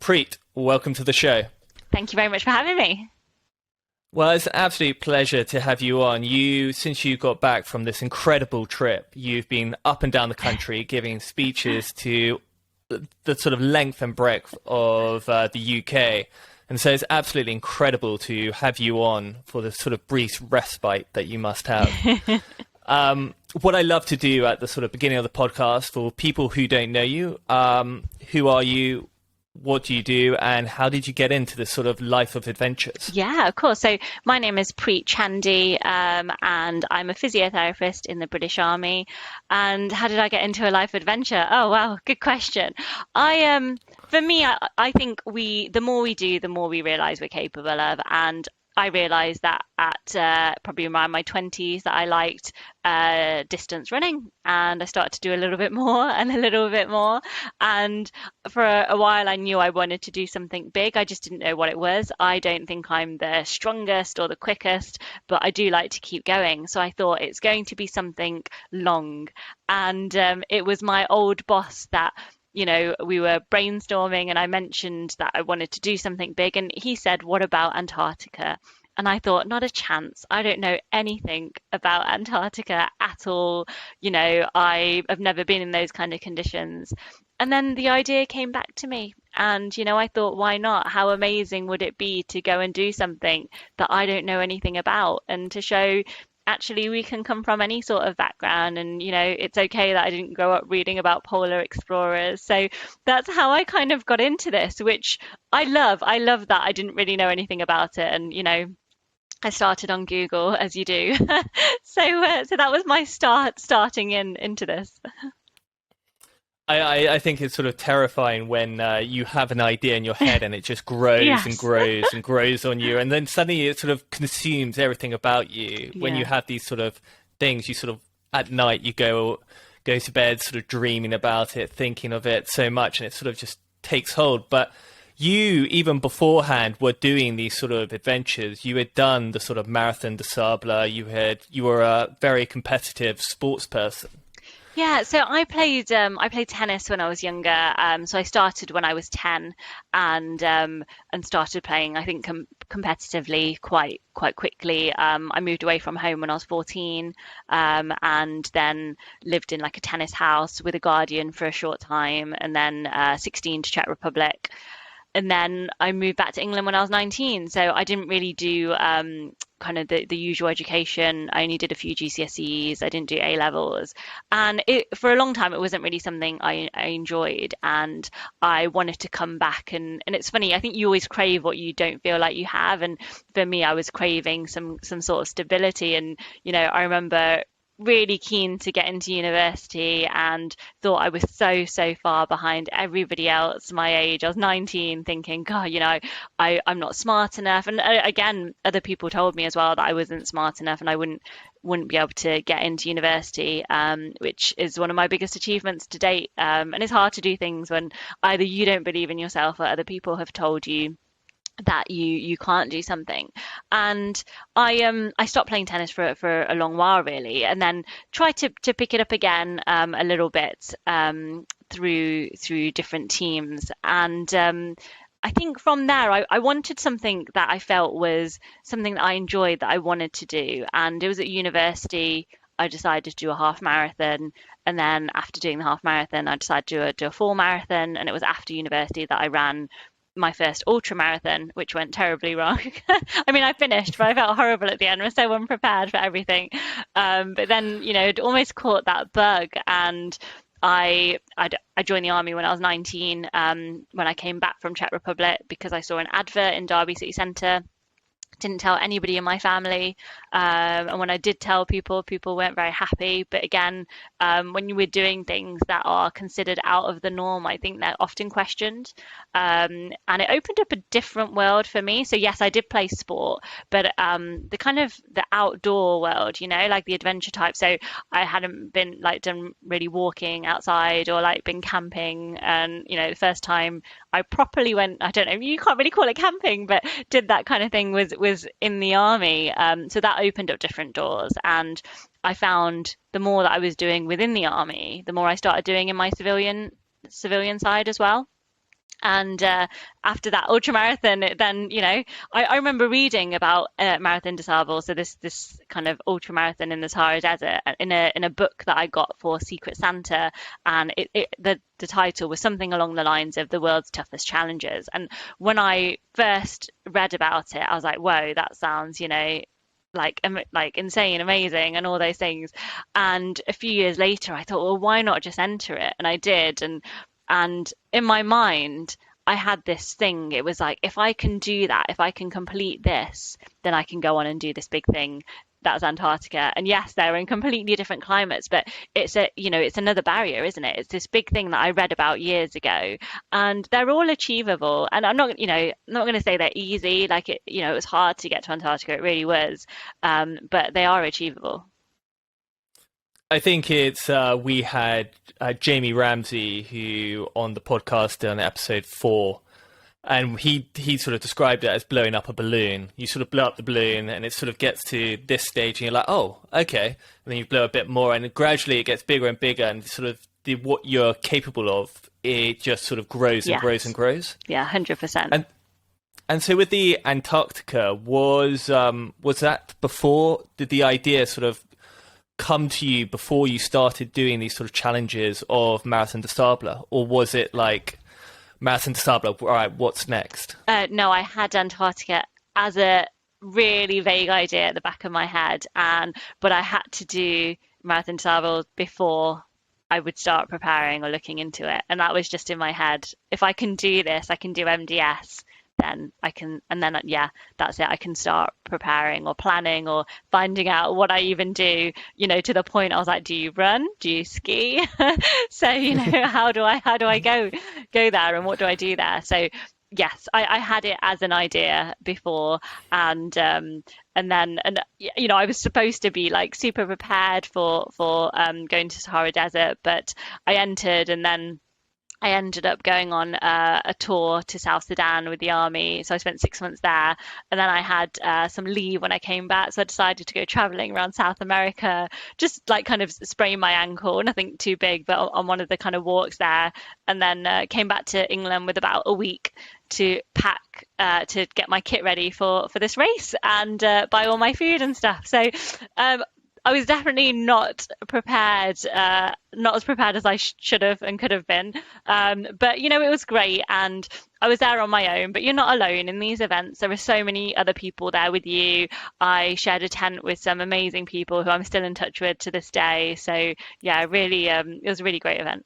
Preet, welcome to the show. Thank you very much for having me. Well, it's an absolute pleasure to have you on. Since you got back from this incredible trip, you've been up and down the country giving speeches to the sort of length and breadth of the UK. And so it's absolutely incredible to have you on for the sort of brief respite that you must have. What I love to do at the sort of beginning of the podcast for people who don't know you, who are you? What do you do, and how did you get into this sort of life of adventures? Yeah, of course. So my name is Preet Chandi, and I'm a physiotherapist in the British Army. And how did I get into a life adventure? Oh, wow, good question. For me, I think the more we do, the more we realise we're capable of. And I realised that at probably around my 20s that I liked distance running, and I started to do a little bit more and a little bit more. And for a while, I knew I wanted to do something big. I just didn't know what it was. I don't think I'm the strongest or the quickest, but I do like to keep going. So I thought it's going to be something long. And it was my old boss that we were brainstorming and I mentioned that I wanted to do something big. And he said, "What about Antarctica?" And I thought, not a chance. I don't know anything about Antarctica at all. I have never been in those kind of conditions. And then the idea came back to me. And, I thought, why not? How amazing would it be to go and do something that I don't know anything about, and to show actually we can come from any sort of background, and it's okay that I didn't grow up reading about polar explorers. So that's how I kind of got into this, which I love that I didn't really know anything about it. And I started on Google, as you do. So that was my starting into this. I think it's sort of terrifying when you have an idea in your head and it just grows Yes. and grows and grows on you, and then suddenly it sort of consumes everything about you. When you have these sort of things, you sort of at night you go to bed sort of dreaming about it, thinking of it so much, and it sort of just takes hold. But you, even beforehand, were doing these sort of adventures. You had done the sort of Marathon des Sables. You were a very competitive sports person. Yeah, so I played tennis when I was younger. So I started when I was 10, and started playing, I think, competitively quite quickly. I moved away from home when I was 14, and then lived in like a tennis house with a guardian for a short time, and then 16 to Czech Republic. And then I moved back to England when I was 19. So I didn't really do kind of the usual education. I only did a few GCSEs. I didn't do A levels. And for a long time, it wasn't really something I enjoyed. And I wanted to come back. And it's funny, I think you always crave what you don't feel like you have. And for me, I was craving some sort of stability. And, I remember really keen to get into university and thought I was so far behind everybody else my age. I was 19 thinking, God, I'm not smart enough. And again, other people told me as well that I wasn't smart enough and I wouldn't be able to get into university, which is one of my biggest achievements to date. And it's hard to do things when either you don't believe in yourself or other people have told you that you can't do something. And I stopped playing tennis for a long while really, and then tried to pick it up again a little bit through different teams. And I think from there I wanted something that I felt was something that I enjoyed, that I wanted to do. And it was at university I decided to do a half marathon, and then after doing the half marathon I decided to do a full marathon. And it was after university that I ran my first ultra marathon, which went terribly wrong. I mean, I finished, but I felt horrible at the end. I was so unprepared for everything. But then, it almost caught that bug. And I joined the army when I was 19, when I came back from Czech Republic, because I saw an advert in Derby City Centre. Didn't tell anybody in my family, and when I did tell people weren't very happy. But again, when you were doing things that are considered out of the norm, I think they're often questioned, and it opened up a different world for me. So yes, I did play sport, but the kind of the outdoor world, like the adventure type. So I hadn't been done really walking outside or been camping, and the first time I properly went, I don't know, you can't really call it camping, but did that kind of thing was in the army. So that opened up different doors. And I found the more that I was doing within the army, the more I started doing in my civilian side as well. And after that ultra marathon, then I remember reading about Marathon des Sables, so this kind of ultra marathon in the Sahara Desert, in a book that I got for Secret Santa, and the title was something along the lines of the world's toughest challenges. And when I first read about it, I was like, whoa, that sounds like insane, amazing, and all those things. And a few years later, I thought, well, why not just enter it? And I did, and in my mind, I had this thing. It was like, if I can do that, if I can complete this, then I can go on and do this big thing. That's Antarctica. And yes, they're in completely different climates, but it's another barrier, isn't it? It's this big thing that I read about years ago, and they're all achievable. And I'm not going to say they're easy. Like it was hard to get to Antarctica. It really was. But they are achievable. I think it's we had Jamie Ramsey who on the podcast on episode 4, and he sort of described it as blowing up a balloon. You sort of blow up the balloon, and it sort of gets to this stage, and you're like, oh, okay, and then you blow a bit more, and gradually it gets bigger and bigger, and sort of what you're capable of, it just sort of grows and grows and grows. Yeah, 100%. And so with the Antarctica, was that before? Did the idea sort of come to you before you started doing these sort of challenges of Marathon des Sables, or was it like Marathon des Sables, all right, what's next? No, I had Antarctica as a really vague idea at the back of my head, but I had to do Marathon des Sables before I would start preparing or looking into it, and that was just in my head. If I can do this, I can do MDS, then I can, and then that's it. I can start preparing or planning or finding out what I even do, to the point I was like, do you run? Do you ski? So, how do I go there, and what do I do there? So yes, I had it as an idea before, and then I was supposed to be like super prepared for going to Sahara Desert, but I entered, and then I ended up going on a tour to South Sudan with the army. So I spent 6 months there. And then I had some leave when I came back. So I decided to go traveling around South America, just like kind of sprain my ankle, nothing too big, but on one of the kind of walks there. And then came back to England with about a week to pack to get my kit ready for this race and buy all my food and stuff. So I was definitely not prepared, not as prepared as I should have and could have been. But, it was great. And I was there on my own, but you're not alone in these events. There are so many other people there with you. I shared a tent with some amazing people who I'm still in touch with to this day. So, yeah, really, it was a really great event.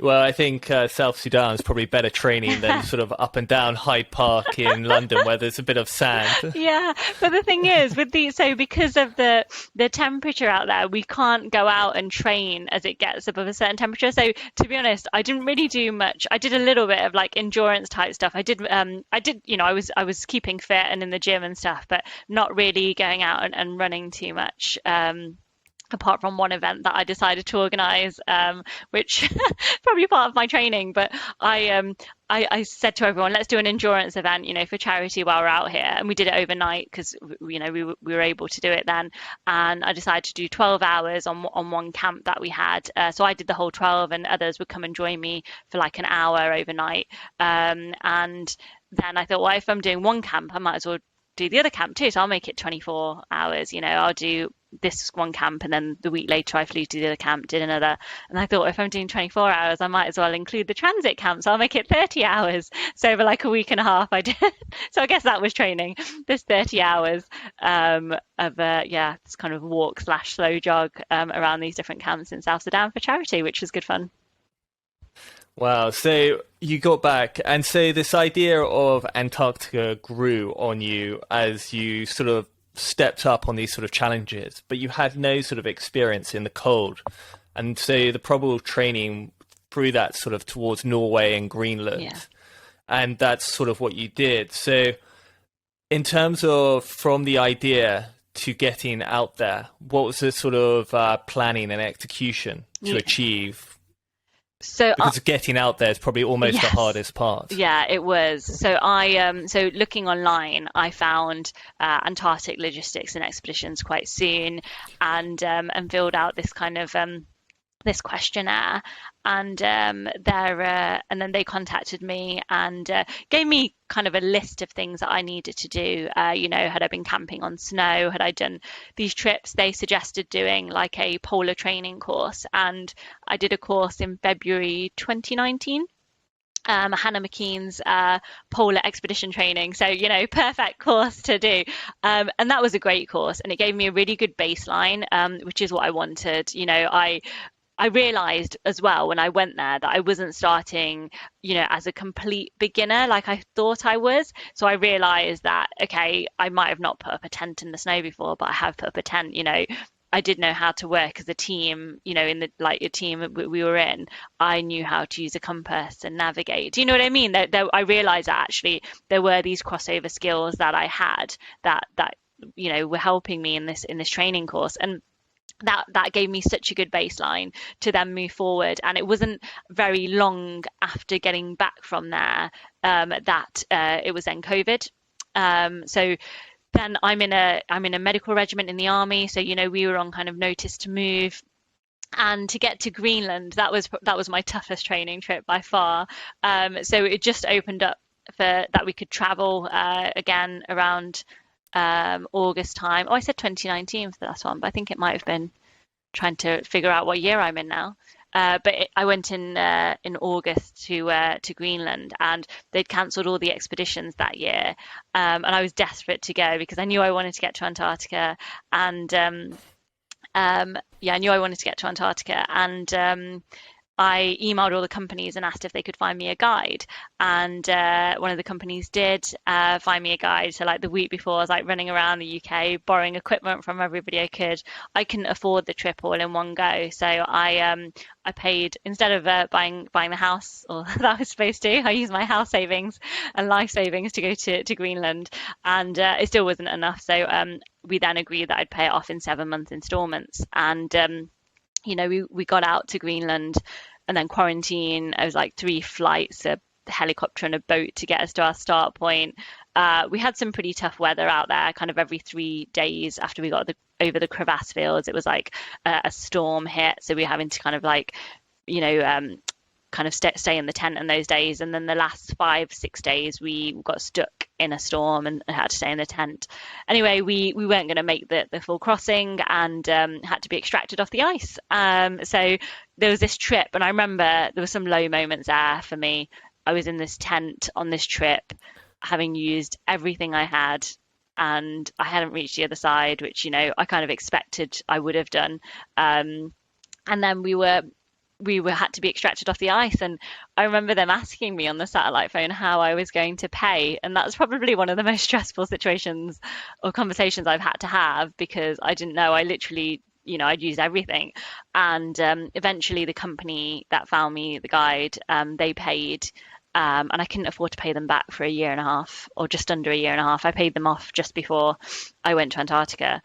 Well, I think South Sudan is probably better training than sort of up and down Hyde Park in London where there's a bit of sand. Yeah, but the thing is, because of the temperature out there, we can't go out and train as it gets above a certain temperature. So to be honest, I didn't really do much. I did a little bit of like endurance type stuff. I was keeping fit and in the gym and stuff, but not really going out and running too much. Apart from one event that I decided to organise, which probably part of my training, but I said to everyone, let's do an endurance event, for charity while we're out here. And we did it overnight because, we were able to do it then. And I decided to do 12 hours on one camp that we had. So I did the whole 12 and others would come and join me for like an hour overnight. And then I thought, well, if I'm doing one camp, I might as well do the other camp too. So I'll make it 24 hours, I'll do this one camp, and then the week later I flew to the other camp, did another, and I thought if I'm doing 24 hours I might as well include the transit camp, so I'll make it 30 hours. So over like a week and a half I did so I guess that was training, this 30 hours of this kind of walk / slow jog around these different camps in South Sudan for charity, which was good fun. Wow, so you got back, and so this idea of Antarctica grew on you as you sort of stepped up on these sort of challenges, but you had no sort of experience in the cold. And so the probable training through that sort of towards Norway and Greenland. Yeah. And that's sort of what you did. So in terms of from the idea to getting out there, what was the sort of planning and execution to achieve? So because getting out there is probably almost the hardest part. Yeah, it was. So so looking online, I found Antarctic logistics and expeditions quite soon, and filled out this kind of this questionnaire, and and then they contacted me and gave me kind of a list of things that I needed to do. Had I been camping on snow? Had I done these trips? They suggested doing like a polar training course, and I did a course in February 2019. Hannah McKean's polar expedition training. So, perfect course to do. And that was a great course, and it gave me a really good baseline, which is what I wanted. I realized as well when I went there that I wasn't starting, as a complete beginner like I thought I was. So I realized that, okay, I might have not put up a tent in the snow before, but I have put up a tent. I did know how to work as a team, in the like a team we were in. I knew how to use a compass and navigate. Do you know what I mean? I realized that actually there were these crossover skills that I had that were helping me in this training course, and that gave me such a good baseline to then move forward. And it wasn't very long after getting back from there that it was then COVID. So then I'm in a medical regiment in the army, so we were on kind of notice to move. And to get to Greenland, that was my toughest training trip by far. So it just opened up for that we could travel again around August time. Oh, I said 2019 for the last one, but I think it might have been trying to figure out what year I'm in now. I went in August to Greenland, and they'd cancelled all the expeditions that year, and I was desperate to go because I knew I wanted to get to Antarctica, and yeah, I knew I wanted to get to Antarctica, and I emailed all the companies and asked if they could find me a guide, and one of the companies did find me a guide. So like the week before, I was like running around the UK borrowing equipment from everybody I could. I couldn't afford the trip all in one go, so I paid instead of buying the house or that I was supposed to. I used my house savings and life savings to go to Greenland, and it still wasn't enough. So we then agreed that I'd pay it off in 7 month installments, and we got out to Greenland and then quarantine. It was like 3 flights, a helicopter and a boat to get us to our start point. We had some pretty tough weather out there, kind of every 3 days after we got over the crevasse fields. It was like a storm hit. So we were having to kind of like, kind of stay in the tent in those days. And then the last 5-6 days, we got stuck in a storm and had to stay in the tent. Anyway, we weren't going to make the full crossing, and had to be extracted off the ice. So there was this trip, and I remember there were some low moments there for me. I was in this tent on this trip, having used everything I had, and I hadn't reached the other side, which I kind of expected I would have done. And then we had to be extracted off the ice, and I remember them asking me on the satellite phone how I was going to pay, and that's probably one of the most stressful situations or conversations I've had to have, because I didn't know. I literally, I'd used everything, and eventually the company that found me the guide, they paid, and I couldn't afford to pay them back for a year and a half, or just under a year and a half. I paid them off just before I went to Antarctica.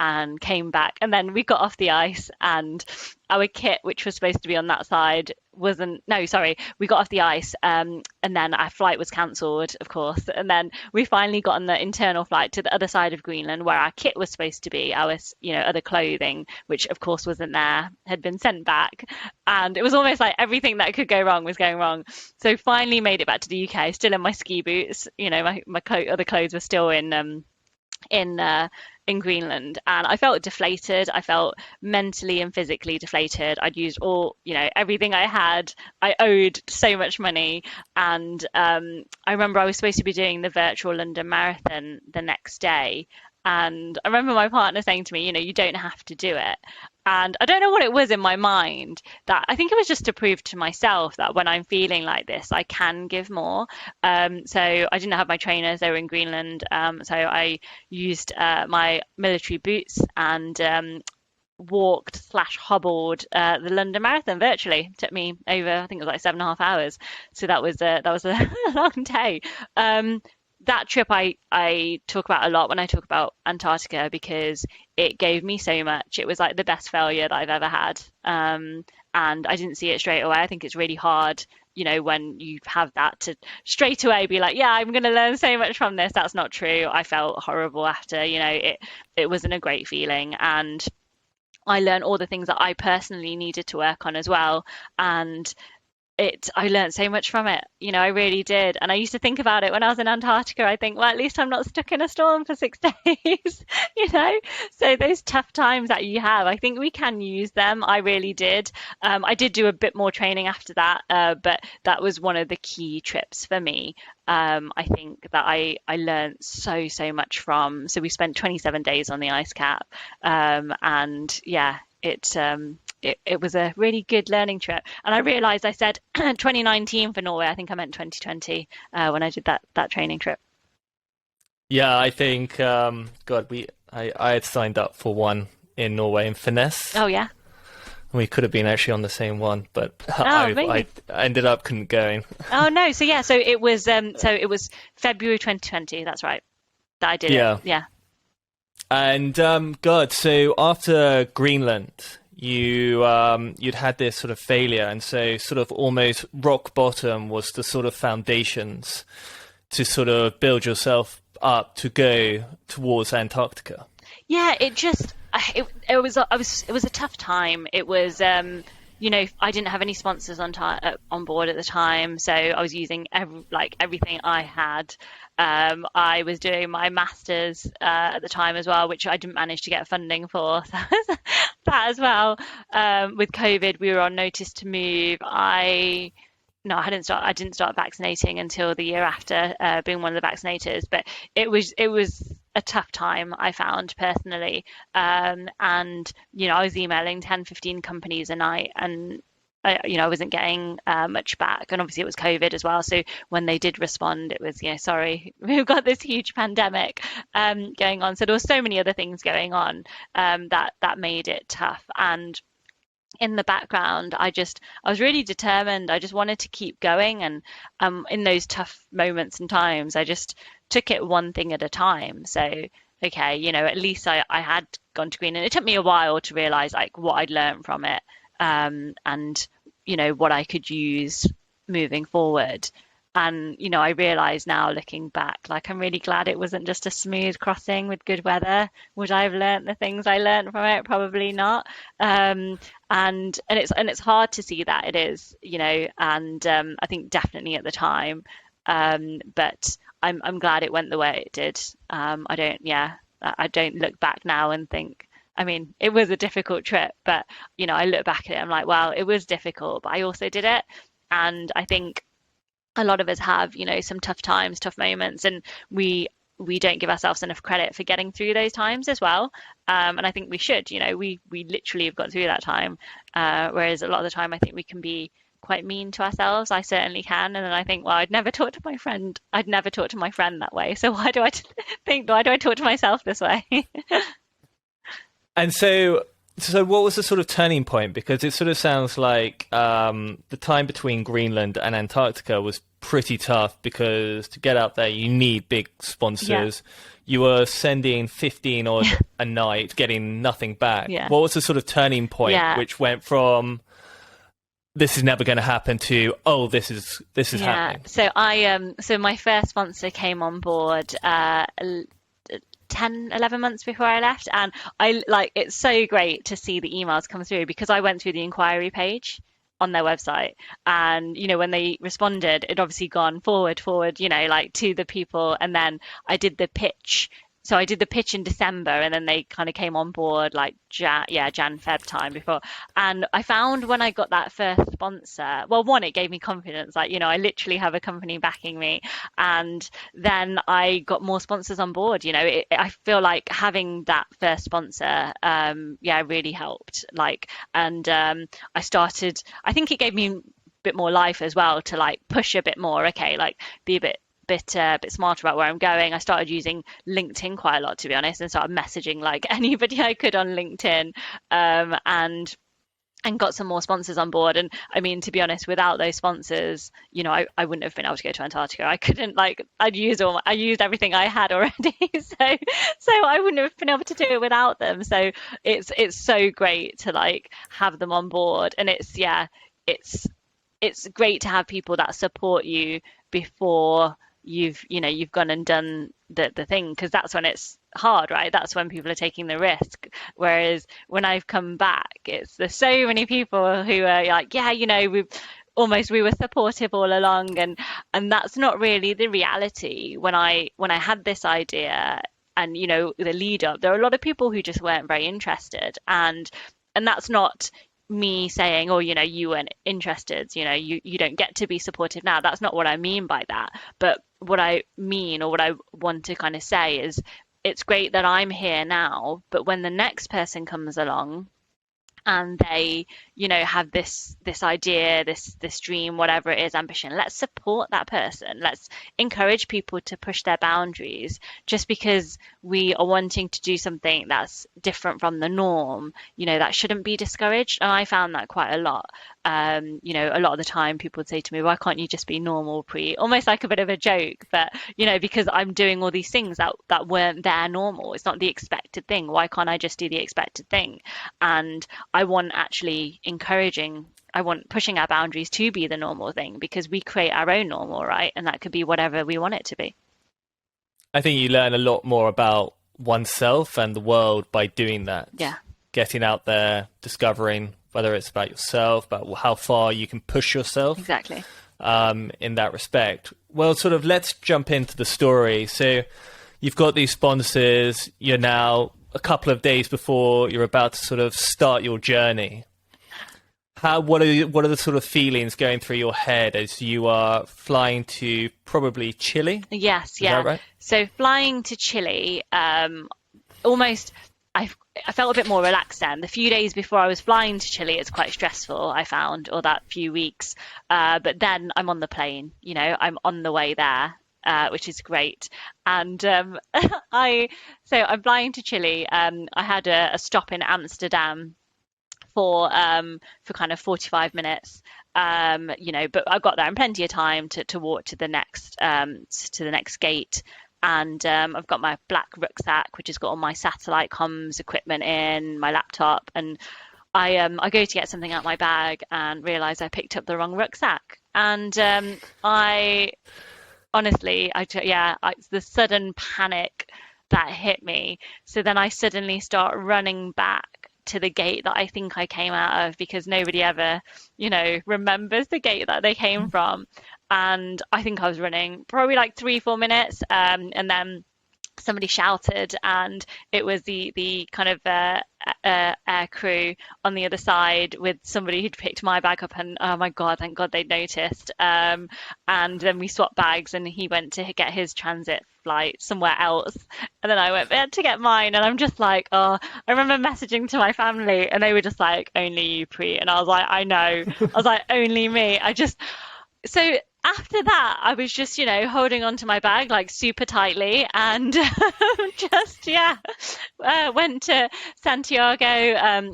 And came back, and then we got off the ice, and our kit, which was supposed to be on that side, wasn't. No, sorry, we got off the ice, and then our flight was cancelled, of course, and then we finally got on the internal flight to the other side of Greenland, where our kit was supposed to be, our other clothing, which of course wasn't there, had been sent back, and it was almost like everything that could go wrong was going wrong. So finally made it back to the UK, still in my ski boots. My other clothes were still in Greenland, and I felt deflated. I felt mentally and physically deflated. I'd used everything I had. I owed so much money, and I remember I was supposed to be doing the virtual London Marathon the next day, and I remember my partner saying to me, you don't have to do it. And I don't know what it was in my mind, that I think it was just to prove to myself that when I'm feeling like this, I can give more. So I didn't have my trainers, they were in Greenland. So I used my military boots and walked/hobbled the London Marathon virtually. It took me over, I think it was like 7.5 hours. So that was a long day. That trip I talk about a lot when I talk about Antarctica, because it gave me so much. It was like the best failure that I've ever had. And I didn't see it straight away. I think it's really hard, when you have that, to straight away be like, yeah, I'm going to learn so much from this. That's not true. I felt horrible after, it wasn't a great feeling. And I learned all the things that I personally needed to work on as well. And I learned so much from it. I really did. And I used to think about it when I was in Antarctica. I think, well, at least I'm not stuck in a storm for 6 days, you know? So those tough times that you have, I think we can use them. I really did. I did do a bit more training after that, but that was one of the key trips for me. I think that I learned so much from. So we spent 27 days on the ice cap, and yeah, it was a really good learning trip. And I realized I said 2019 for Norway. I think I meant 2020 when I did that training trip. Yeah, I think God, I had signed up for one in Norway in Finesse. Oh yeah. We could have been actually on the same one, but Oh, really? I ended up couldn't going. Oh no. So yeah. So it was February 2020. That's right. That I did it. Yeah. Yeah. And God, so after Greenland, you'd had this sort of failure, and so sort of almost rock bottom was the sort of foundations to sort of build yourself up to go towards Antarctica. Yeah, it was a tough time. It was I didn't have any sponsors on board at the time, so I was using everything I had. I was doing my masters at the time as well, which I didn't manage to get funding for. So that as well. With COVID, we were on notice to move. No, I didn't start vaccinating until the year after being one of the vaccinators. But it was a tough time, I found personally. And I was emailing 10, 15 companies a night, and I wasn't getting much back. And obviously it was COVID as well. So when they did respond, it was, sorry, we've got this huge pandemic going on. So there were so many other things going on that made it tough. And in the background, I was really determined. I just wanted to keep going. And in those tough moments and times, I just took it one thing at a time. So, okay, at least I had gone to Greenland. It took me a while to realize like what I'd learned from it, and what I could use moving forward. And I realize now, looking back, like I'm really glad it wasn't just a smooth crossing with good weather. Would I have learnt the things I learnt from it? Probably not. And it's hard to see that, it is, and I think definitely at the time. But I'm glad it went the way it did. I don't look back now and think, I mean, it was a difficult trip, but I look back at it, I'm like, well, it was difficult, but I also did it. And I think a lot of us have, some tough times, tough moments, and we don't give ourselves enough credit for getting through those times as well. And I think we should, we literally have got through that time. Whereas a lot of the time, I think we can be quite mean to ourselves. I certainly can. And then I think, well, I'd never talk to my friend. I'd never talk to my friend that way. So why do I talk to myself this way? And so what was the sort of turning point? Because it sort of sounds like the time between Greenland and Antarctica was pretty tough, because to get out there, you need big sponsors. Yeah. You were sending 15 odd a night, getting nothing back. Yeah. What was the sort of turning point which went from this is never going to happen to, oh, this is happening? So my first sponsor came on board 10, 11 months before I left, and it's so great to see the emails come through, because I went through the inquiry page on their website, and when they responded, it obviously gone forward to the people, and then I did the pitch. So I did the pitch in December, and then they kind of came on board like Jan, Feb time before. And I found when I got that first sponsor, well, one, it gave me confidence. Like, I literally have a company backing me. And then I got more sponsors on board. I feel like having that first sponsor, really helped. I started, I think it gave me a bit more life as well to like push a bit more. Okay, like be a bit smarter about where I'm going. I started using LinkedIn quite a lot, to be honest, and started messaging like anybody I could on LinkedIn, and got some more sponsors on board. And I mean, to be honest, without those sponsors, I wouldn't have been able to go to Antarctica. I couldn't, I used everything I had already. so I wouldn't have been able to do it without them. So it's so great to like have them on board. And it's great to have people that support you before you've gone and done the thing, because that's when it's hard, right? That's when people are taking the risk. Whereas when I've come back, it's there's so many people who are like, yeah, we were supportive all along, and that's not really the reality. When I had this idea, and the lead up, there are a lot of people who just weren't very interested, and that's not me saying, oh, you weren't interested, you don't get to be supportive now. That's not what I mean by that. But what I mean, or what I want to kind of say, is it's great that I'm here now, but when the next person comes along and they have this idea, this dream, whatever it is, ambition, let's support that person. Let's encourage people to push their boundaries. Just because we are wanting to do something that's different from the norm, that shouldn't be discouraged. And I found that quite a lot. A lot of the time people would say to me, why can't you just be normal, Preet? Almost like a bit of a joke, but because I'm doing all these things that weren't there normal. It's not the expected thing. Why can't I just do the expected thing? And I want pushing our boundaries to be the normal thing, because we create our own normal, right? And that could be whatever we want it to be. I think you learn a lot more about oneself and the world by doing that. Yeah. Getting out there, discovering whether it's about yourself, about how far you can push yourself. Exactly. In that respect. Well, let's jump into the story. So you've got these sponsors, you're now a couple of days before you're about to sort of start your journey. What are the sort of feelings going through your head as you are flying to probably Chile? Yes, Is that right? So flying to Chile, almost I felt a bit more relaxed then. The few days before I was flying to Chile, it's quite stressful, I found, or that few weeks. But then I'm on the plane, I'm on the way there. Which is great. And I'm flying to Chile. I had a stop in Amsterdam for kind of 45 minutes. But I got there in plenty of time to walk to the next gate. And I've got my black rucksack, which has got all my satellite comms equipment in, my laptop, and I go to get something out of my bag and realise I picked up the wrong rucksack. And I honestly, it's the sudden panic that hit me. So then I suddenly start running back to the gate that I think I came out of, because nobody ever, remembers the gate that they came from. And I think I was running probably like 3-4 minutes. And then somebody shouted, and it was the kind of air crew on the other side with somebody who'd picked my bag up, and oh my God, thank God they'd noticed. And then we swapped bags, and he went to get his transit flight somewhere else, and then I went there to get mine. And I'm just like, oh, I remember messaging to my family, and they were just like, only you, Preet. And I was like, I know. I was like, only me. So after that, I was just, holding on to my bag like super tightly, and went to Santiago,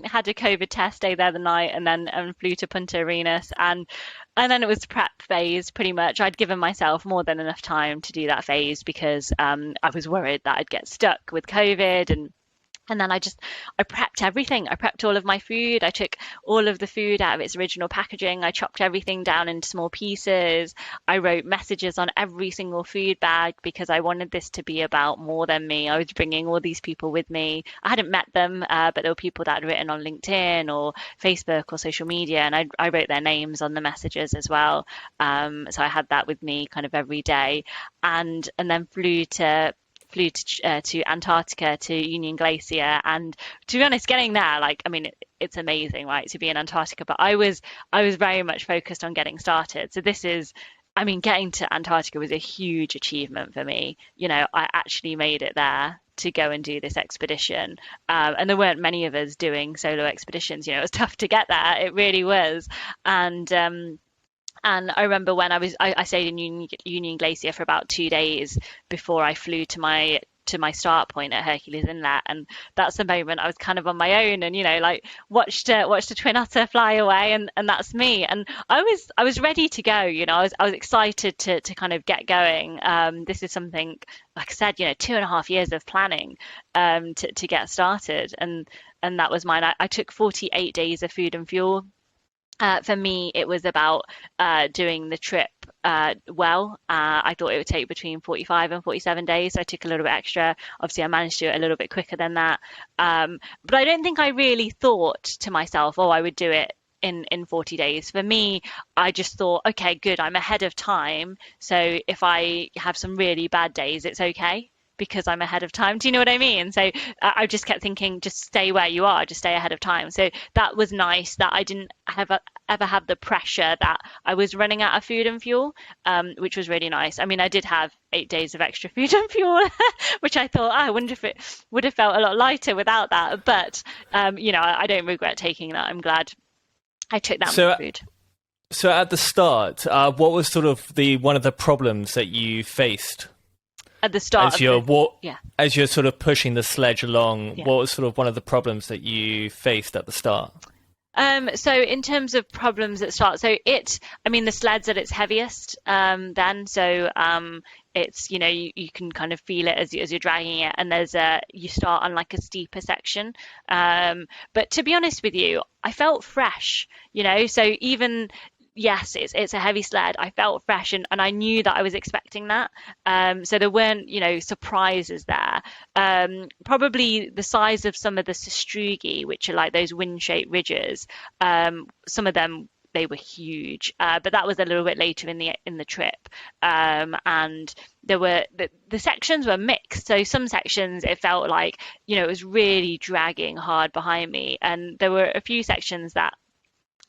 had a COVID test, stayed there the night, and then flew to Punta Arenas, and then it was prep phase pretty much. I'd given myself more than enough time to do that phase, because I was worried that I'd get stuck with COVID, and then I prepped everything. I prepped all of my food. I took all of the food out of its original packaging. I chopped everything down into small pieces. I wrote messages on every single food bag, because I wanted this to be about more than me. I was bringing all these people with me. I hadn't met them, but there were people that had written on LinkedIn or Facebook or social media, and I wrote their names on the messages as well. So I had that with me kind of every day, and then flew to Antarctica, to Union Glacier. And to be honest, getting there, it's amazing, right, to be in Antarctica, but I was very much focused on getting started. So getting to Antarctica was a huge achievement for me. I actually made it there to go and do this expedition, and there weren't many of us doing solo expeditions. It was tough to get there, it really was. And I remember when I stayed in Union Glacier for about 2 days before I flew to my start point at Hercules Inlet, and that's the moment I was kind of on my own, and watched a twin otter fly away, and that's me. And I was ready to go. I was excited to kind of get going. This is something, like I said, 2.5 years of planning to get started, and that was mine. I took 48 days of food and fuel. For me, it was about doing the trip well. I thought it would take between 45 and 47 days. So I took a little bit extra. Obviously, I managed to do it a little bit quicker than that. But I don't think I really thought to myself, oh, I would do it in 40 days. For me, I just thought, okay, good, I'm ahead of time. So if I have some really bad days, it's okay because I'm ahead of time. Do you know what I mean? So I just kept thinking, just stay where you are, just stay ahead of time. So that was nice that I didn't ever have the pressure that I was running out of food and fuel, which was really nice. I mean, I did have 8 days of extra food and fuel, which I thought, oh, I wonder if it would have felt a lot lighter without that. But, I don't regret taking that. I'm glad I took that much So, food. so at the start, what was sort of the one of the problems that you faced At the start as of the, yeah. as you're sort of pushing the sledge along? Yeah. What was sort of one of the problems that you faced at the start? So in terms of problems at start, I mean, the sled's at its heaviest, then. So, it's, you can kind of feel it as you're dragging it, and you start on like a steeper section. But to be honest with you, I felt fresh, so even, yes, it's a heavy sled. I felt fresh, and I knew that I was expecting that. So there weren't, surprises there. Probably the size of some of the sastrugi, which are like those wind-shaped ridges. Some of them, they were huge, but that was a little bit later in the trip. And there were the sections were mixed. So some sections it felt like, it was really dragging hard behind me, and there were a few sections that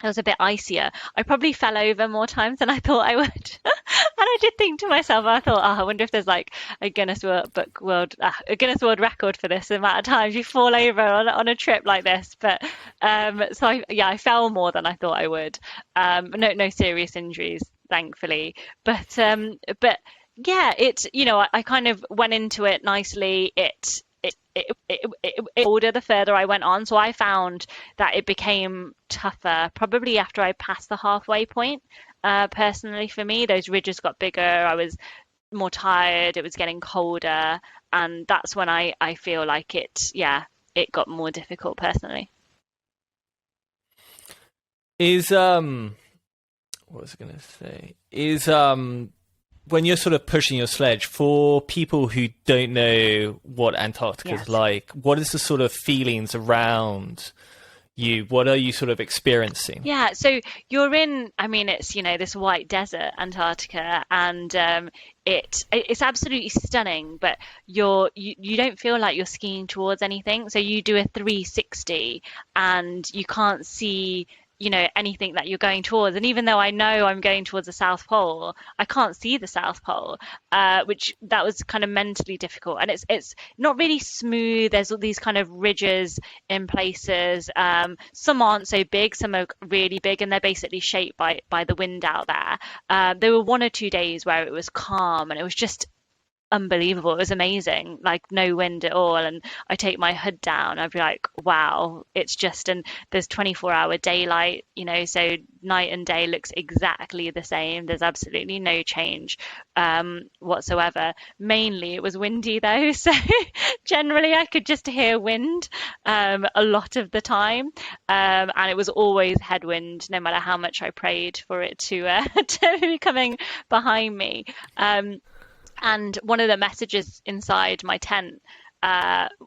it was a bit icier. I probably fell over more times than I thought I would. And I did think to myself, I thought, I wonder if there's like a a Guinness World Record for this amount of times you fall over on a trip like this. But I fell more than I thought I would. No serious injuries, thankfully. But yeah, I kind of went into it nicely. It older the further I went on, so I found that it became tougher probably after I passed the halfway point. Personally, for me, those ridges got bigger. I was more tired. It was getting colder, and that's when I feel like it got more difficult personally. Is what was I going to say? Is when you're sort of pushing your sledge, for people who don't know what Antarctica is Yes. like, what is the sort of feelings around you? What are you sort of experiencing? Yeah, so you're in, I mean, it's, this white desert, Antarctica, and it's absolutely stunning, but you don't feel like you're skiing towards anything. So you do a 360 and you can't see, anything that you're going towards. And even though I know I'm going towards the South Pole, I can't see the South Pole, which that was kind of mentally difficult. And it's not really smooth. There's all these kind of ridges in places. Some aren't so big, some are really big, and they're basically shaped by the wind out there. There were 1 or 2 days where it was calm, and it was just unbelievable. It was amazing, like no wind at all. And I take my hood down, I'd be like, wow, it's just, and there's 24-hour daylight, so night and day looks exactly the same. There's absolutely no change whatsoever. Mainly it was windy though, so generally I could just hear wind a lot of the time, and it was always headwind, no matter how much I prayed for it to to be coming behind me. And one of the messages inside my tent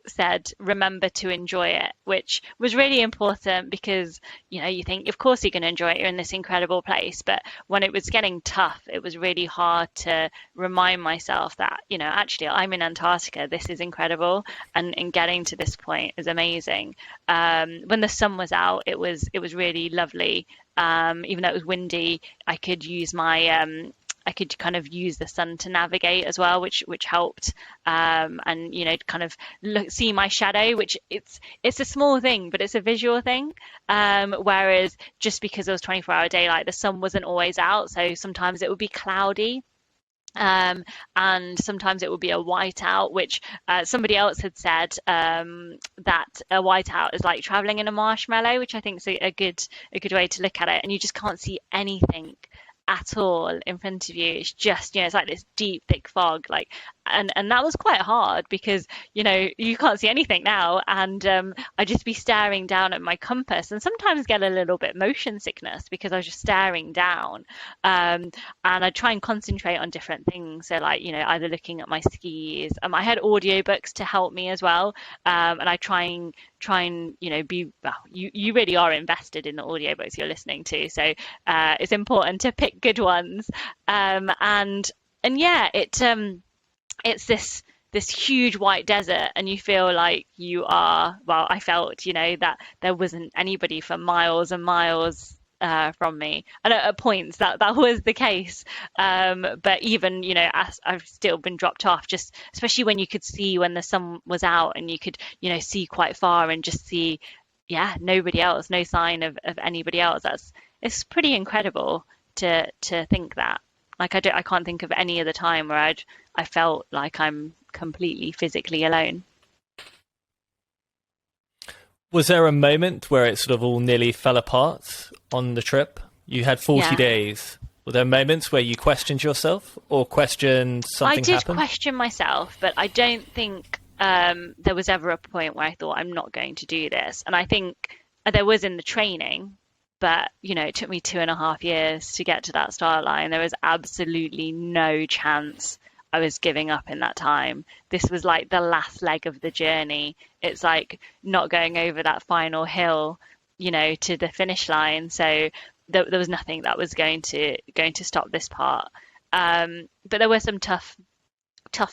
said, remember to enjoy it, which was really important because, you think, of course you're going to enjoy it. You're in this incredible place. But when it was getting tough, it was really hard to remind myself that, actually I'm in Antarctica. This is incredible. And getting to this point is amazing. When the sun was out, it was really lovely. Even though it was windy, I could kind of use the sun to navigate as well, which helped, and kind of see my shadow, which it's a small thing, but it's a visual thing. Whereas just because it was 24-hour daylight, the sun wasn't always out, so sometimes it would be cloudy. And sometimes it would be a whiteout, which somebody else had said that a whiteout is like traveling in a marshmallow, which I think is a good way to look at it, and you just can't see anything at all in front of you. It's just, it's like this deep, thick fog. Like, and that was quite hard because, you can't see anything now. And I'd just be staring down at my compass and sometimes get a little bit motion sickness because I was just staring down. And I'd try and concentrate on different things. So like, either looking at my skis. I had audiobooks to help me as well. And I try and be, well, you really are invested in the audiobooks you're listening to. So it's important to pick good ones. And yeah, it's this huge white desert, and you feel like you are, well, I felt, that there wasn't anybody for miles and miles from me, and at points that was the case, but even as I've still been dropped off, just especially when you could see when the sun was out and you could see quite far and just see nobody else, no sign of anybody else. It's pretty incredible to think that. Like I can't think of any other time where I felt like I'm completely physically alone. Was there a moment where it sort of all nearly fell apart on the trip? You had 40 days. Were there moments where you questioned yourself or questioned something happened? I did question myself, but I don't think there was ever a point where I thought I'm not going to do this. And I think there was in the training, but it took me 2.5 years to get to that start line. There was absolutely no chance I was giving up in that time. This was like the last leg of the journey. It's like not going over that final hill, to the finish line. So there was nothing that was going to stop this part. But there were some tough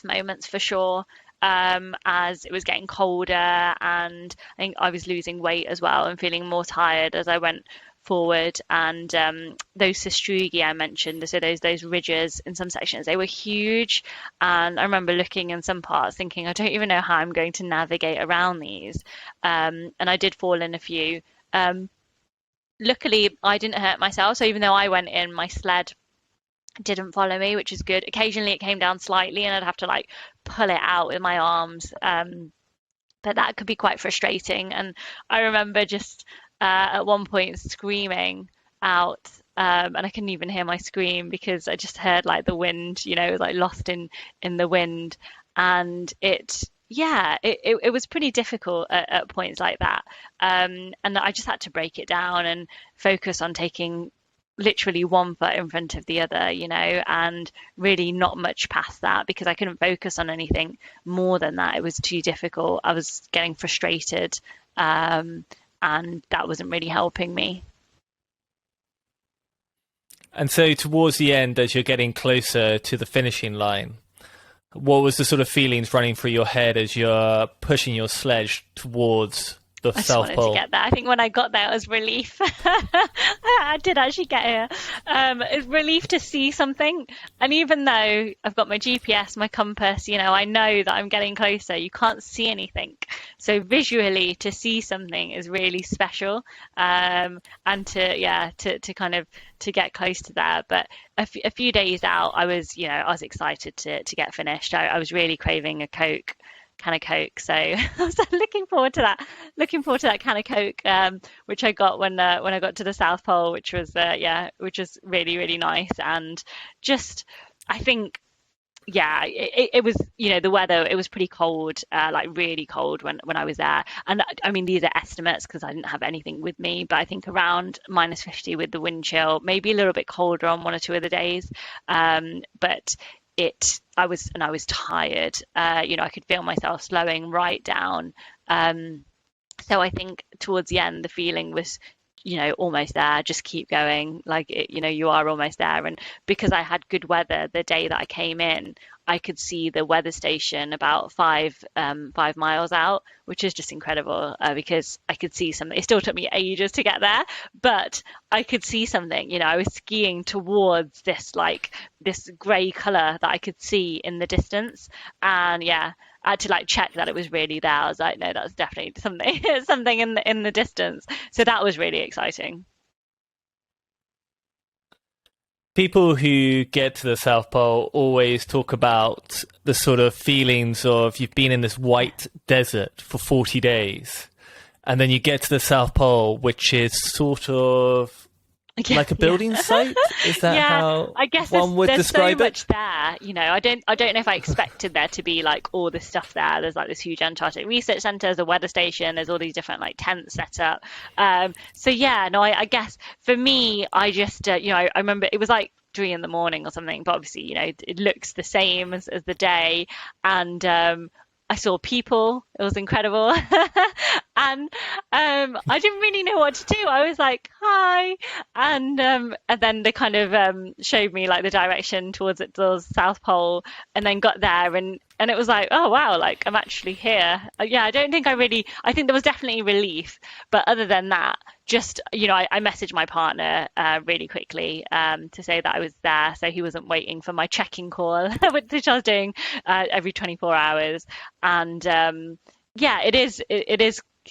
moments for sure. As it was getting colder, and I think I was losing weight as well and feeling more tired as I went forward. And those sastrugi I mentioned, so those ridges in some sections, they were huge, and I remember looking in some parts thinking I don't even know how I'm going to navigate around these, and I did fall in a few. Luckily I didn't hurt myself, so even though I went in, my sled didn't follow me, which is good. Occasionally it came down slightly and I'd have to like pull it out with my arms, but that could be quite frustrating. And I remember just at one point screaming out, and I couldn't even hear my scream because I just heard like the wind, it was like lost in the wind. And it was pretty difficult at points like that, and I just had to break it down and focus on taking literally one foot in front of the other, and really not much past that, because I couldn't focus on anything more than that. It was too difficult. I was getting frustrated, and that wasn't really helping me. And so towards the end, as you're getting closer to the finishing line, what was the sort of feelings running through your head as you're pushing your sledge towards the South Pole? I just wanted to get there. I think when I got there, it was relief. I did actually get here. It's relief to see something. And even though I've got my GPS, my compass, I know that I'm getting closer. You can't see anything. So visually, to see something is really special. And to kind of to get close to that. But a few days out, I was excited to get finished. I was really craving a Coke. Can of Coke, so I was looking forward to that can of Coke, which I got when I got to the South Pole, which was really, really nice. And just I think it was, the weather, it was pretty cold, like really cold when I was there. And I mean, these are estimates because I didn't have anything with me, but I think around -50 with the wind chill, maybe a little bit colder on one or two of the days, but I was tired. I could feel myself slowing right down. So I think towards the end, the feeling was, almost there. Just keep going. Like, you are almost there. And because I had good weather the day that I came in, I could see the weather station about 5 miles out, which is just incredible, because I could see something. It still took me ages to get there, but I could see something. I was skiing towards this grey colour that I could see in the distance, and I had to check that it was really there. I was like, no, that's definitely something in the distance. So that was really exciting. People who get to the South Pole always talk about the sort of feelings of you've been in this white desert for 40 days, and then you get to the South Pole, which is sort of Yeah, like a yeah. building site? Is that Yeah, how I guess one would there's so describe it? much there. I don't know if I expected there to be like all this stuff there. There's like this huge Antarctic research center, there's a weather station, there's all these different like tents set up. So yeah, no, I guess for me, I just I remember it was like 3 in the morning or something, but obviously, it looks the same as the day, and I saw people. It was incredible. And I didn't really know what to do. I was like, "Hi," and then they kind of showed me like the direction towards the South Pole, and then got there, and it was like, "Oh wow, like I'm actually here." Yeah, I don't think I really. I think there was definitely relief, but other than that, just I messaged my partner really quickly to say that I was there, so he wasn't waiting for my check-in call, which I was doing every 24 hours. And yeah, it is.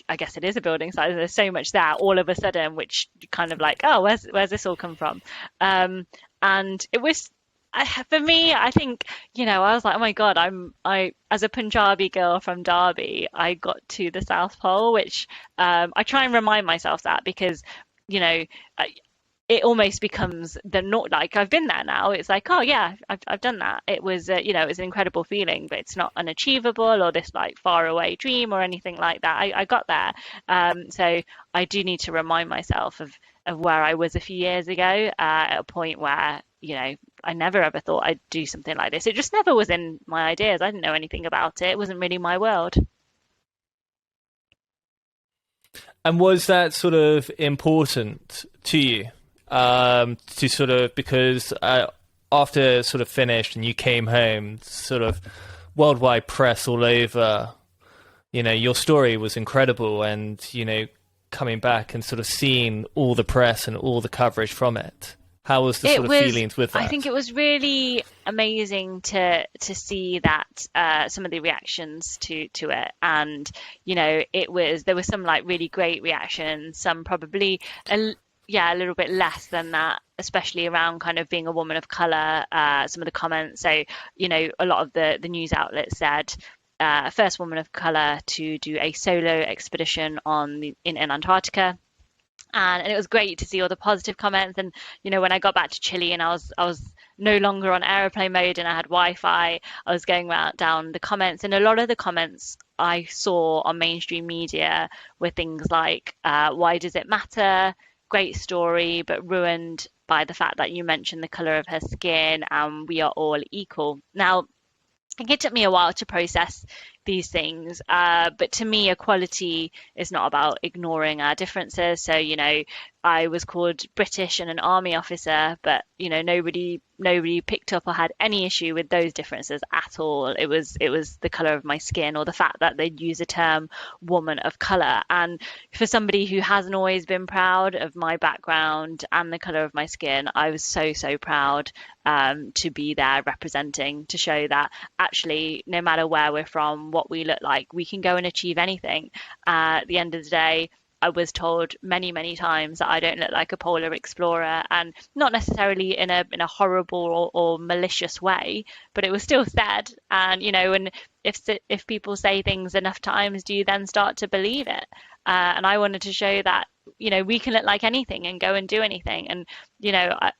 I guess it is a building site. There's so much there all of a sudden, which kind of like, oh, where's this all come from? And it was for me. I think I was like, oh my God, I as a Punjabi girl from Derby, I got to the South Pole, which I try and remind myself that because you know. It almost becomes the not like I've been there now. It's like, oh yeah, I've done that. It was it was an incredible feeling, but it's not unachievable or this like far away dream or anything like that. I got there. So I do need to remind myself of where I was a few years ago, at a point where I never ever thought I'd do something like this. It just never was in my ideas. I didn't know anything about it. It wasn't really my world. And was that sort of important to you? To sort of because after sort of finished and you came home, sort of worldwide press all over, your story was incredible, and coming back and sort of seeing all the press and all the coverage from it. How was the It sort of was, feelings with I think that? it was really amazing to see that some of the reactions to it, and there was some like really great reactions, some probably yeah, a little bit less than that, especially around kind of being a woman of color. Some of the comments, so a lot of the news outlets said. First woman of color to do a solo expedition in Antarctica, and it was great to see all the positive comments. And when I got back to Chile and I was no longer on airplane mode and I had Wi-Fi, I was going round down the comments, and a lot of the comments I saw on mainstream media were things like, why does it matter? Great story, but ruined by the fact that you mentioned the color of her skin, and we are all equal. Now, I think it took me a while to process these things, but to me, equality is not about ignoring our differences. So, I was called British and an army officer, but nobody picked up or had any issue with those differences at all. It was the color of my skin, or the fact that they'd use the term woman of color. And for somebody who hasn't always been proud of my background and the color of my skin, I was so proud to be there representing, to show that actually, no matter where we're from, what we look like, we can go and achieve anything. At the end of the day, I was told many times that I don't look like a polar explorer, and not necessarily in a horrible or malicious way, but it was still said. And and if people say things enough times, do you then start to believe it? And I wanted to show that we can look like anything and go and do anything. And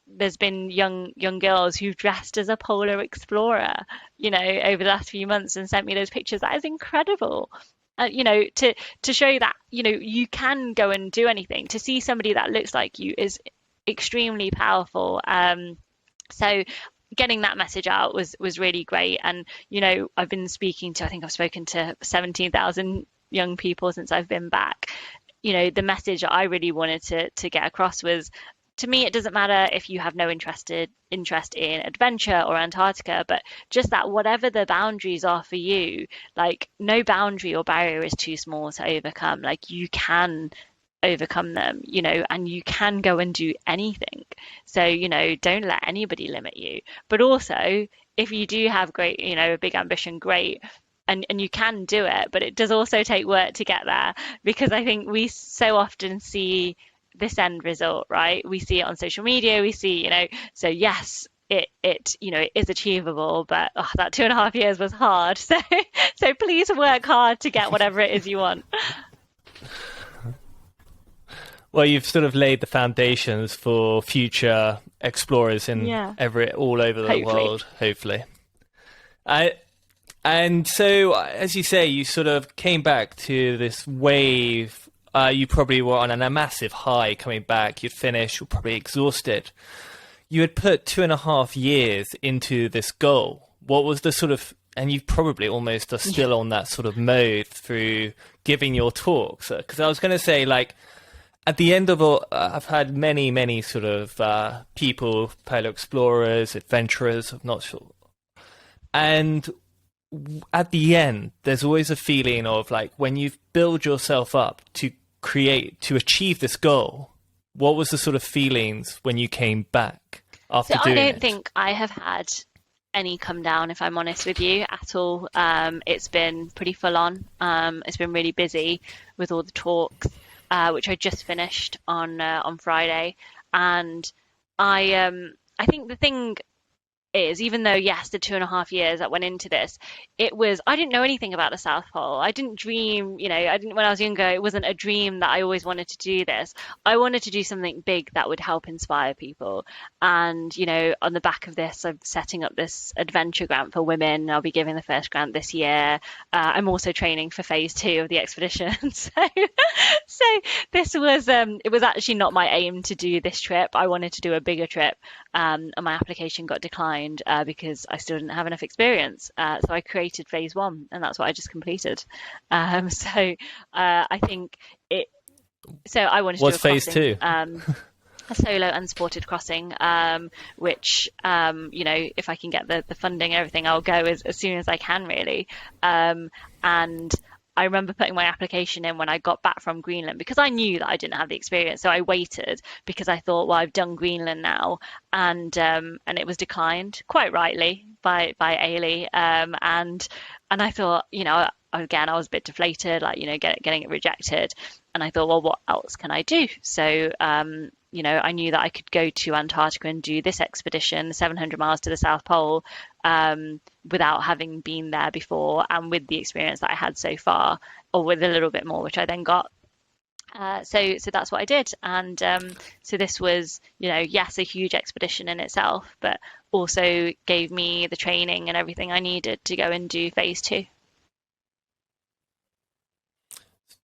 there's been young girls who've dressed as a polar explorer over the last few months and sent me those pictures. That is incredible. To show that you can go and do anything. To see somebody that looks like you is extremely powerful. So getting that message out was really great. And I've been speaking to, I think I've spoken to 17,000 young people since I've been back. The message that I really wanted to get across was, to me, it doesn't matter if you have no interest in adventure or Antarctica, but just that whatever the boundaries are for you, like no boundary or barrier is too small to overcome. Like you can overcome them, and you can go and do anything. So, don't let anybody limit you. But also, if you do have great, a big ambition, great. And you can do it, but it does also take work to get there, because I think we so often see this end result, right? We see it on social media, we see, so yes, it is achievable, but that 2.5 years was hard. So please work hard to get whatever it is you want. Well, you've sort of laid the foundations for future explorers in Yeah, all over the hopefully. world, hopefully. I, and so, as you say, you sort of came back to this wave. You probably were on a massive high coming back. You'd finished, you're probably exhausted. You had put 2.5 years into this goal. What was the sort of, and you probably almost are Yeah. still on that sort of mode through giving your talks. Because I was going to say, like, at the end of all, I've had many, many sort of people, polar explorers, adventurers, I'm not sure. And at the end, there's always a feeling of like when you've built yourself up to to achieve this goal, what was the sort of feelings when you came back So after I doing don't it? think I have had any come down, if I'm honest with you, at all. It's been pretty full on. It's been really busy with all the talks, which I just finished on Friday, and I think the thing is, even though yes, the 2.5 years that went into this, it was I didn't know anything about the South Pole. I didn't dream, I didn't when I was younger. It wasn't a dream that I always wanted to do this. I wanted to do something big that would help inspire people. And on the back of this, I'm setting up this adventure grant for women. I'll be giving the first grant this year. I'm also training for phase 2 of the expedition. So this was it was actually not my aim to do this trip. I wanted to do a bigger trip, and my application got declined because I still didn't have enough experience. So I created phase 1, and that's what I just completed. I think it. So I wanted to do What's a phase crossing. two? A solo unsupported crossing, which if I can get the funding and everything, I'll go as soon as I can, really. And I remember putting my application in when I got back from Greenland because I knew that I didn't have the experience. So I waited because I thought, well, I've done Greenland now, and it was declined quite rightly by Ailey. And I thought, again, I was a bit deflated, like getting it rejected, and I thought, well, what else can I do? So I knew that I could go to Antarctica and do this expedition, 700 miles to the South Pole, without having been there before, and with the experience that I had so far, or with a little bit more, which I then got. So that's what I did, and so this was, yes, a huge expedition in itself, but also gave me the training and everything I needed to go and do phase 2.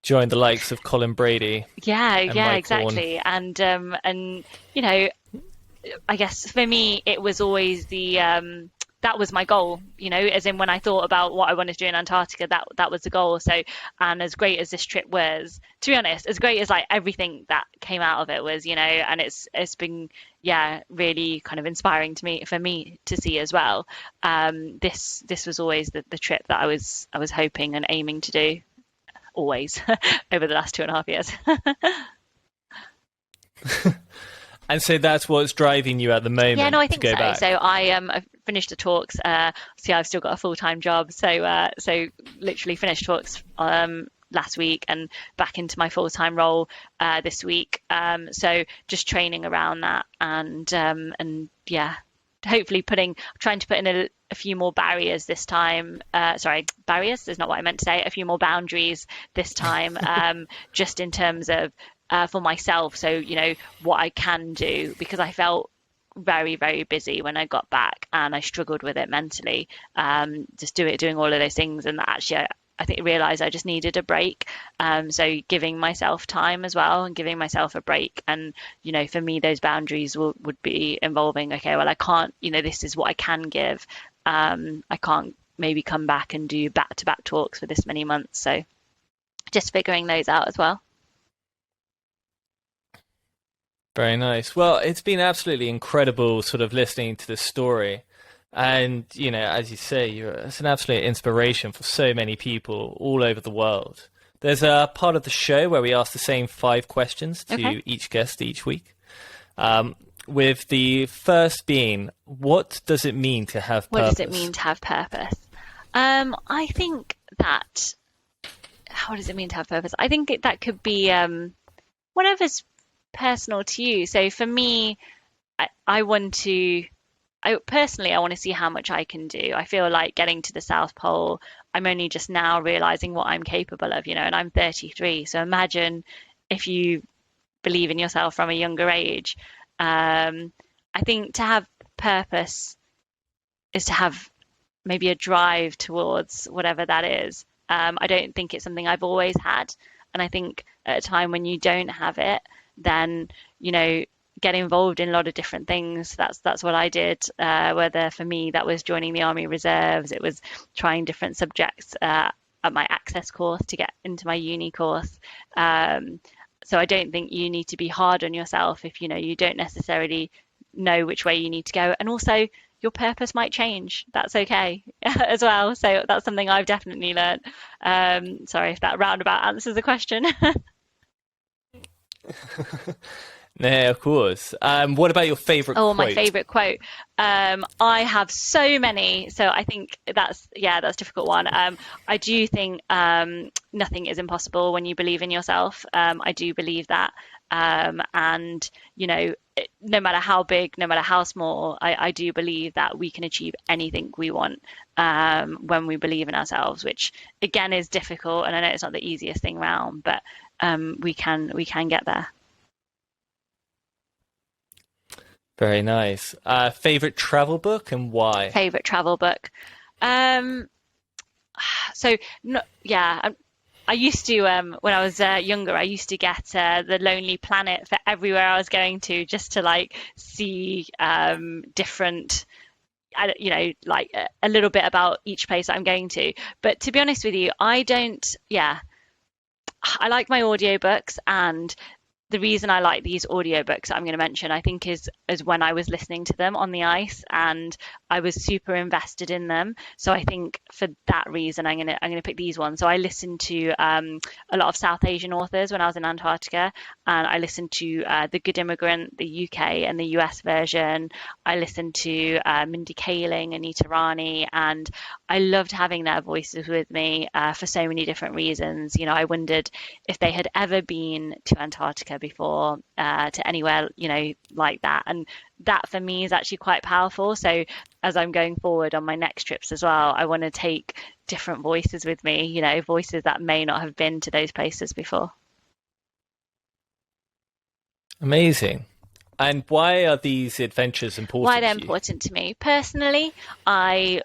Join the likes of Colin Brady Yeah, and yeah, Mike Horn. exactly, and you know, I guess for me, it was always that was my goal, as in when I thought about what I wanted to do in Antarctica, that was the goal. So, and as great as this trip was, to be honest, as great as like everything that came out of it was, and it's been, yeah, really kind of inspiring for me to see as well. This was always the trip that I was hoping and aiming to do always over the last 2.5 years. And so that's what's driving you at the Yeah, no, moment I to think go so. So back. I've finished the talks. See, I've still got a full-time job, so literally finished talks last week and back into my full-time role this week. So just training around that and yeah, hopefully trying to put in a few more barriers this time. Sorry, barriers is not what I meant to say. A few more boundaries this time, just in terms of for myself. So, what I can do, because I felt very, very busy when I got back and I struggled with it mentally. Just doing all of those things. And actually, I think I realized I just needed a break. So giving myself time as well and giving myself a break. And, for me, those boundaries would be involving, okay, well, I can't, this is what I can give. I can't maybe come back and do back-to-back talks for this many months. So just figuring those out as well. Very nice. Well, it's been absolutely incredible sort of listening to this story. And, as you say, it's an absolute inspiration for so many people all over the world. There's a part of the show where we ask the same 5 questions Okay. to each guest each week. With the first being, what does it mean to have What does it purpose? mean to have purpose? I think that, how does it mean to have purpose? I think that could be whatever's personal to you. So for me, I want to, I want to see how much I can do. I feel like getting to the South Pole, I'm only just now realizing what I'm capable of, and I'm 33. So imagine if you believe in yourself from a younger age. I think to have purpose is to have maybe a drive towards whatever that is. I don't think it's something I've always had. And I think at a time when you don't have it, then, get involved in a lot of different things. That's what I did. Whether for me that was joining the Army Reserves, it was trying different subjects at my access course to get into my uni course. So I don't think you need to be hard on yourself if you don't necessarily know which way you need to go. And also your purpose might change. That's okay as well. So that's something I've definitely learned. Sorry if that roundabout answers the question. No, of course. What about your favorite Oh, quote? my favorite quote. I have so many, so I think that's a difficult one. I do think nothing is impossible when you believe in yourself. I do believe that, and no matter how big, no matter how small, I do believe that we can achieve anything we want when we believe in ourselves, which again is difficult, and I know it's not the easiest thing round, but we can get there. Very nice. Favorite travel book and why? Favorite travel book. So no, yeah, I used to when I was younger, I used to get The Lonely Planet for everywhere I was going to, just to like see different, like a little bit about each place I'm going to. But to be honest with you, I don't. Yeah, I like my audiobooks, and the reason I like these audiobooks that I'm going to mention, I think, is when I was listening to them on the ice, and I was super invested in them. So I think for that reason, I'm gonna pick these ones. So I listened to a lot of South Asian authors when I was in Antarctica, and I listened to The Good Immigrant, the UK and the US version. I listened to Mindy Kaling, Anita Rani, and I loved having their voices with me for so many different reasons. I wondered if they had ever been to Antarctica before, to anywhere like that, and that for me is actually quite powerful. So as I'm going forward on my next trips as well, I want to take different voices with me, voices that may not have been to those places before. Amazing. And why are these adventures Why important they're to you? important to me personally, I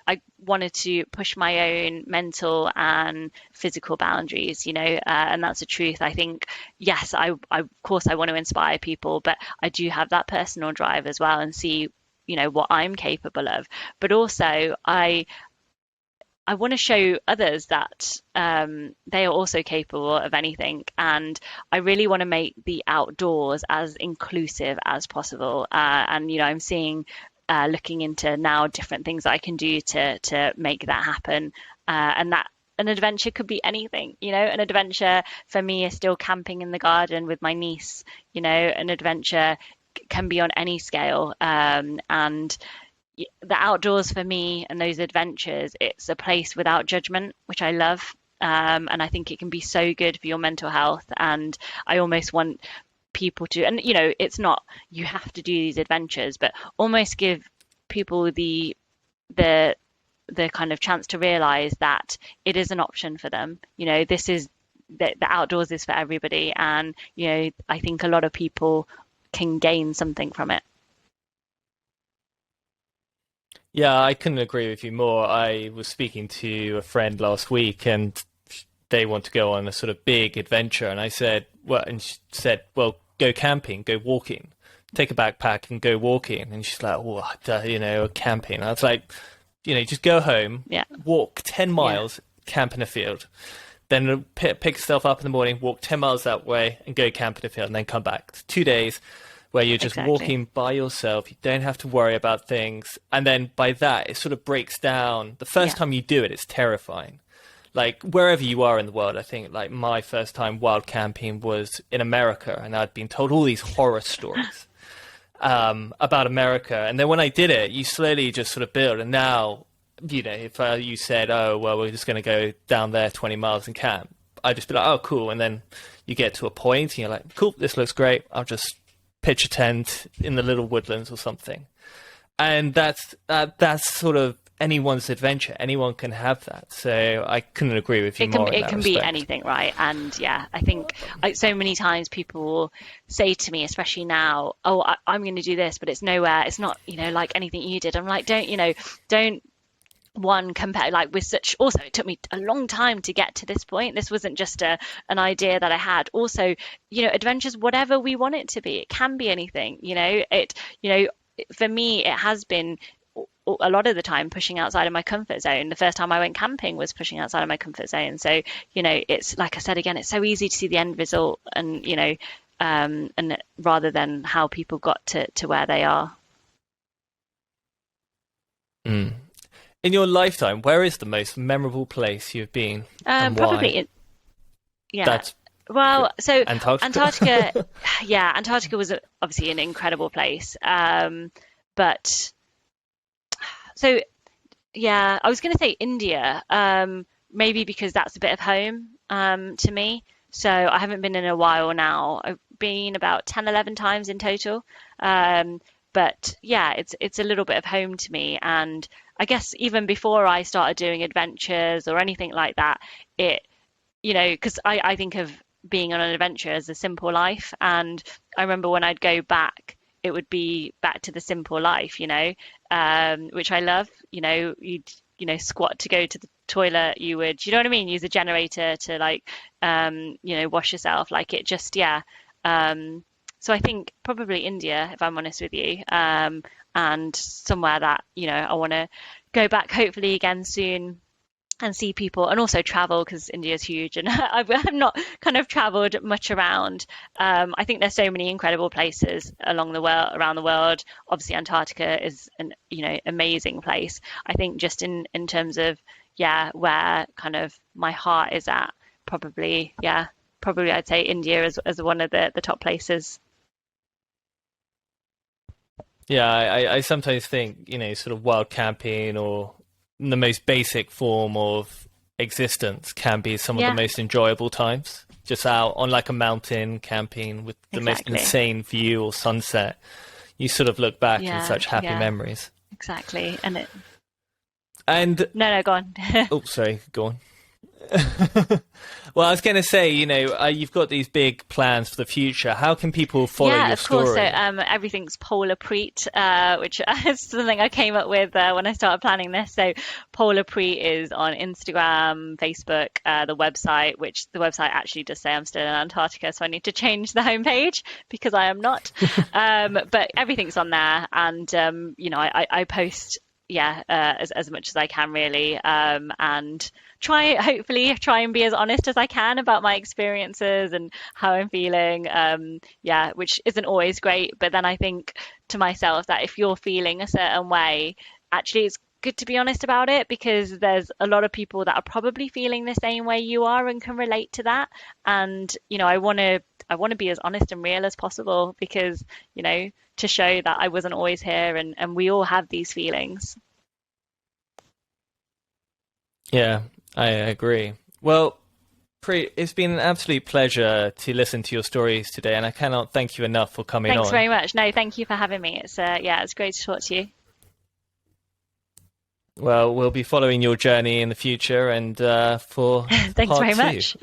wanted to push my own mental and physical boundaries, and that's the truth. I think, yes, I of course I want to inspire people, but I do have that personal drive as well, and see what I'm capable of. But also I want to show others that they are also capable of anything. And I really want to make the outdoors as inclusive as possible. And, I'm seeing, looking into now different things I can do to make that happen. And that an adventure could be anything, an adventure for me is still camping in the garden with my niece, an adventure can be on any scale. And the outdoors for me and those adventures, it's a place without judgment, which I love. And I think it can be so good for your mental health. And I almost want people to, and it's not you have to do these adventures, but almost give people the kind of chance to realize that it is an option for them. This is the outdoors is for everybody, and I think a lot of people can gain something from it. Yeah, I couldn't agree with you more. I was speaking to a friend last week, and they want to go on a sort of big adventure, and I said, "Well," and she said, "Well, go camping, go walking, take a backpack and go walking." And she's like, "What? Camping?" I was like, just go home, Yeah. walk 10 miles, camp in a field, then pick yourself up in the morning, walk 10 miles that way, and go camp in a field, and then come back. It's 2 days where you're just Exactly. walking by yourself. You don't have to worry about things. And then by that, it sort of breaks down. The first time you do it, it's terrifying. Like wherever you are in the world, I think like my first time wild camping was in America, and I'd been told all these horror stories about America. And then when I did it, you slowly just sort of build. And now, if you said, "Oh, well, we're just going to go down there 20 miles and camp," I'd just be like, "Oh, cool." And then you get to a point and you're like, "Cool, this looks great. I'll just pitch a tent in the little woodlands or something." And that's sort of anyone's adventure. Anyone can have that. So I couldn't agree with you more in It that can be respect. anything, right? And yeah, I think so many times people will say to me, especially now, "Oh, I'm going to do this, but it's nowhere. It's not, like anything you did." I'm like, don't one compare like with such. Also, it took me a long time to get to this point. This wasn't just an idea that I had. Also, adventures, whatever we want it to be, it can be anything. For me, it has been a lot of the time pushing outside of my comfort zone. The first time I went camping was pushing outside of my comfort zone. So, it's like I said again, it's so easy to see the end result, and rather than how people got to where they are. Mm. In your lifetime, where is the most memorable place you've been, and why? Probably, yeah. That's Well, so Antarctica. Yeah, Antarctica was obviously an incredible place. But so yeah, I was going to say India, maybe because that's a bit of home, to me. So I haven't been in a while now. I've been about 10, 11 times in total. But yeah, it's a little bit of home to me. And I guess even before I started doing adventures or anything like that, because I think of being on an adventure as a simple life. And I remember when I'd go back, it would be back to the simple life, which I love. You'd, squat to go to the toilet. You would, you know what I mean? Use a generator to like, wash yourself. Like it just, yeah. So I think probably India, if I'm honest with you, and somewhere that, I want to go back hopefully again soon and see people and also travel because India is huge and I've not kind of traveled much around. I think there's so many incredible places along the world, around the world. Obviously, Antarctica is an amazing place. I think just in terms of where kind of my heart is at, probably I'd say India as one of the top places. Yeah, I sometimes think, sort of wild camping or the most basic form of existence can be some of the Yeah, most enjoyable times. Just out on like a mountain camping with the most exactly. insane view or sunset. You sort of look back in Yeah, such happy yeah, memories. exactly. And And, no, go on. oh, sorry, go on. Well, I was going to say, you've got these big plans for the future. How can people follow Yeah, your of course. So story? everything's Polar Preet, which is something I came up with when I started planning this. So Polar Preet is on Instagram, Facebook, the website, which the website actually does say I'm still in Antarctica, so I need to change the homepage because I am not. But everything's on there, and I post as much as I can really, and hopefully try and be as honest as I can about my experiences and how I'm feeling. Which isn't always great, but then I think to myself that if you're feeling a certain way, actually it's good to be honest about it because there's a lot of people that are probably feeling the same way you are and can relate to that. And I want to be as honest and real as possible because to show that I wasn't always here and we all have these feelings. Yeah, I agree. Well, it's been an absolute pleasure to listen to your stories today, and I cannot thank you enough for coming Thanks on. very much. No, thank you for having me. It's great to talk to you. Well, we'll be following your journey in the future and for Thanks part very two. much.